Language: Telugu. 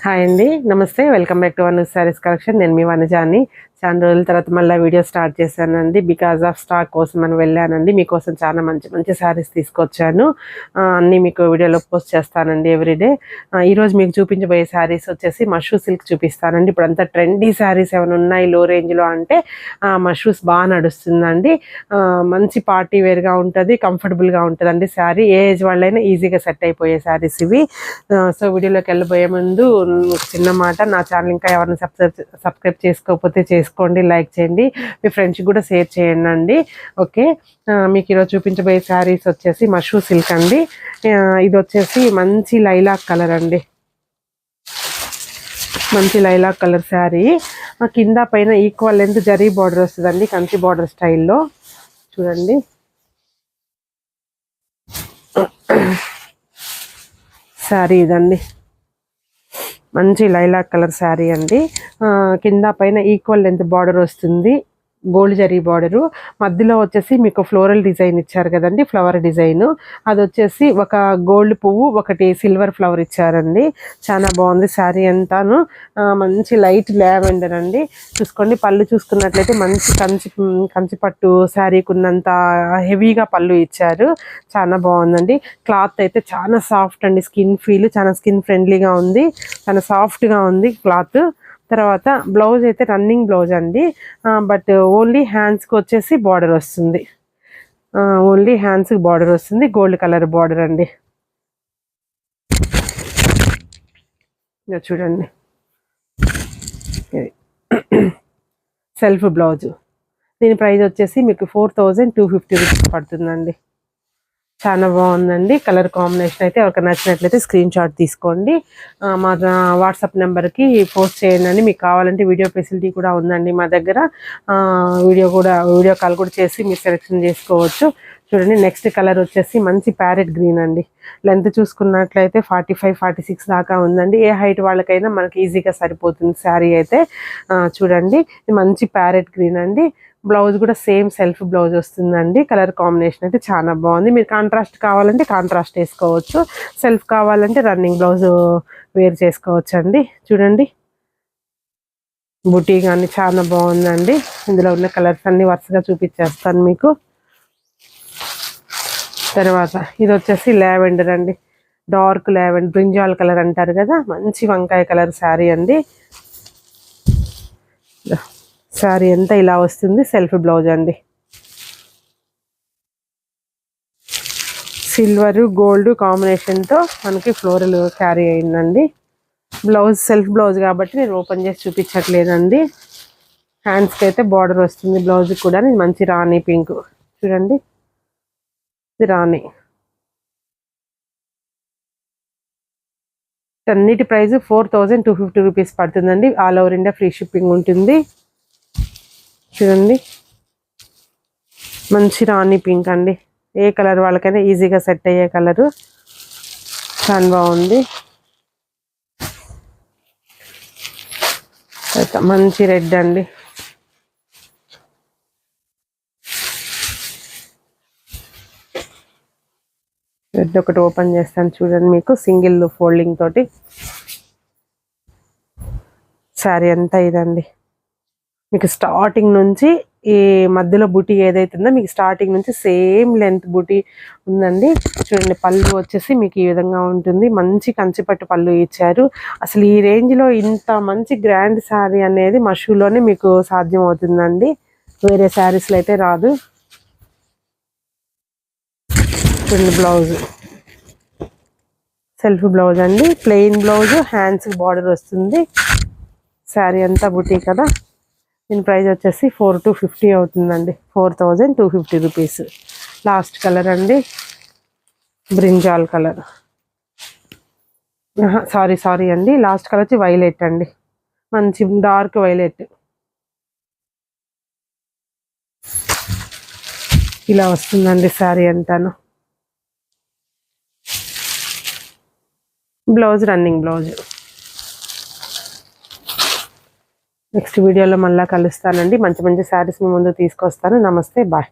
హాయ్ అండి, నమస్తే. Welcome back to one saris collection. నేను మీ వనజాని. చాలా రోజుల తర్వాత మళ్ళీ వీడియో స్టార్ట్ చేశానండి. బికాజ్ ఆఫ్ స్టాక్ కోసం అని వెళ్ళానండి. మీకోసం చాలా మంచి మంచి శారీస్ తీసుకొచ్చాను. అన్నీ మీకు వీడియోలో పోస్ట్ చేస్తానండి ఎవ్రీడే. ఈరోజు మీకు చూపించబోయే శారీస్ వచ్చేసి మష్రూ సిల్క్ చూపిస్తానండి. ఇప్పుడు అంతా ట్రెండీ శారీస్ ఏమైనా ఉన్నాయి లో రేంజ్లో అంటే మష్రూస్ బాగా నడుస్తుందండి. మంచి పార్టీ వేర్గా ఉంటుంది, కంఫర్టబుల్గా ఉంటుందండి శారీ. ఏ ఏజ్ వాళ్ళైనా ఈజీగా సెట్ అయిపోయే శారీస్ ఇవి. సో వీడియోలోకి వెళ్ళబోయే ముందు చిన్న మాట, నా ఛానల్ ఇంకా ఎవరైనా సబ్స్క్రైబ్ చేసుకోకపోతే చేసుకోండి, లైక్ చేయండి, మీ ఫ్రెండ్స్కి కూడా షేర్ చేయండి. ఓకే, మీకు ఈరోజు చూపించబోయే శారీస్ వచ్చేసి మష్రూ సిల్క్ అండి. ఇది వచ్చేసి మంచి లైలాక్ కలర్ అండి, మంచి లైలాక్ కలర్ శారీ. కింద పైన ఈక్వల్ లెంత్ జరీ బార్డర్ వస్తుందండి, కంచి బార్డర్ స్టైల్లో. చూడండి, శారీ ఇదండి, మంచి లైలాక్ కలర్ శారీ అండి. కింద పైన ఈక్వల్ లెంత్ బార్డర్ వస్తుంది, గోల్డ్ జరీ బార్డరు. మధ్యలో వచ్చేసి మీకు ఫ్లోరల్ డిజైన్ ఇచ్చారు కదండి, ఫ్లవర్ డిజైన్. అది వచ్చేసి ఒక గోల్డ్ పువ్వు, ఒకటి సిల్వర్ ఫ్లవర్ ఇచ్చారండి. చాలా బాగుంది శారీ అంతాను. మంచి లైట్ లావెండర్ అండి. చూసుకోండి, పళ్ళు చూసుకున్నట్లయితే మంచి కంచి పట్టు శారీకి ఉన్నంత హెవీగా పళ్ళు ఇచ్చారు. చాలా బాగుందండి. క్లాత్ అయితే చాలా సాఫ్ట్ అండి, స్కిన్ ఫీల్ చాలా స్కిన్ ఫ్రెండ్లీగా ఉంది, చాలా సాఫ్ట్గా ఉంది క్లాత్. తర్వాత బ్లౌజ్ అయితే రన్నింగ్ బ్లౌజ్ అండి, బట్ ఓన్లీ హ్యాండ్స్కి వచ్చేసి బార్డర్ వస్తుంది, ఓన్లీ హ్యాండ్స్కి బార్డర్ వస్తుంది, గోల్డ్ కలర్ బార్డర్ అండి. చూడండి, సెల్ఫ్ బ్లౌజ్. దీని ప్రైస్ వచ్చేసి మీకు 4250 రూపీస్ పడుతుందండి. చాలా బాగుందండి. కలర్ కాంబినేషన్ అయితే ఎవరికి నచ్చినట్లయితే స్క్రీన్ షాట్ తీసుకోండి, మా వాట్సాప్ నెంబర్కి పోస్ట్ చేయండి. మీకు కావాలంటే వీడియో ఫెసిలిటీ కూడా ఉందండి మా దగ్గర. వీడియో కాల్ కూడా చేసి మీరు సెలెక్షన్ చేసుకోవచ్చు. చూడండి, నెక్స్ట్ కలర్ వచ్చేసి మంచి ప్యారెట్ గ్రీన్ అండి. లెంత్ చూసుకున్నట్లయితే 45-46 దాకా ఉందండి. ఏ హైట్ వాళ్ళకైనా మనకి ఈజీగా సరిపోతుంది శారీ అయితే. చూడండి, మంచి ప్యారెట్ గ్రీన్ అండి. బ్లౌజ్ కూడా సేమ్ సెల్ఫ్ బ్లౌజ్ వస్తుందండి. కలర్ కాంబినేషన్ అయితే చాలా బాగుంది. మీరు కాంట్రాస్ట్ కావాలంటే కాంట్రాస్ట్ వేసుకోవచ్చు, సెల్ఫ్ కావాలంటే రన్నింగ్ బ్లౌజ్ వేర్ చేసుకోవచ్చు అండి. చూడండి, బుటీ కానీ చాలా బాగుందండి. ఇందులో ఉన్న కలర్స్ అన్ని వరుసగా చూపించేస్తాను మీకు. తర్వాత ఇది వచ్చేసి లావెండర్ అండి, డార్క్ లావెండర్, బ్రింజాల్ కలర్ అంటారు కదా, మంచి వంకాయ కలర్ శారీ అండి. శారీ అంతా ఇలా వస్తుంది, సెల్ఫ్ బ్లౌజ్ అండి. సిల్వర్ గోల్డ్ కాంబినేషన్తో మనకి ఫ్లోరల్ క్యారీ అయిందండి. బ్లౌజ్ సెల్ఫ్ బ్లౌజ్ కాబట్టి నేను ఓపెన్ చేసి చూపించట్లేదండి. హ్యాండ్స్కి అయితే బార్డర్ వస్తుంది, బ్లౌజ్ కూడా మంచి రాణి పింక్. చూడండి, ఇది రాణి. అన్నిటి ప్రైస్ 4250 రూపీస్ పడుతుందండి. All over India free shipping ఉంటుంది. చూడండి, మంచి రాణి పింక్ అండి. ఏ కలర్ వాళ్ళకైనా ఈజీగా సెట్ అయ్యే కలరు, చాలా బాగుంది. మంచి రెడ్ అండి, రెడ్ ఒకటి ఓపెన్ చేస్తాను చూడండి. మీకు సింగిల్ ఫోల్డింగ్ తోటి శారీ అంతా ఇదండి. మీకు స్టార్టింగ్ నుంచి ఈ మధ్యలో బుటీ ఏదైతుందో మీకు స్టార్టింగ్ నుంచి సేమ్ లెంత్ బుటీ ఉందండి. చూడండి, పళ్ళు వచ్చేసి మీకు ఈ విధంగా ఉంటుంది, మంచి కంచిపట్టు పళ్ళు ఇచ్చారు. అసలు ఈ రేంజ్లో ఇంత మంచి గ్రాండ్ శారీ అనేది మష్రూలోనే మీకు సాధ్యం అవుతుందండి, వేరే శారీస్లో అయితే రాదు. చూడండి, బ్లౌజ్ సెల్ఫ్ బ్లౌజ్ అండి, ప్లెయిన్ బ్లౌజ్, హ్యాండ్స్ బార్డర్ వస్తుంది. శారీ అంతా బుటీ కదా. దీని ప్రైస్ వచ్చేసి 4250 అవుతుందండి, 4250 రూపీస్. లాస్ట్ కలర్ అండి, బ్రింజాల్ కలర్. సారీ అండి, లాస్ట్ కలర్ వచ్చి వైలెట్ అండి, మంచి డార్క్ వైలెట్. ఇలా వస్తుందండి శారీ అంతాను. Blouse running blouse. నెక్స్ట్ వీడియోలో మళ్ళీ కలుస్తానండి. మంచి మంచి శారీస్ మీ ముందు తీసుకొస్తాను. నమస్తే, బాయ్.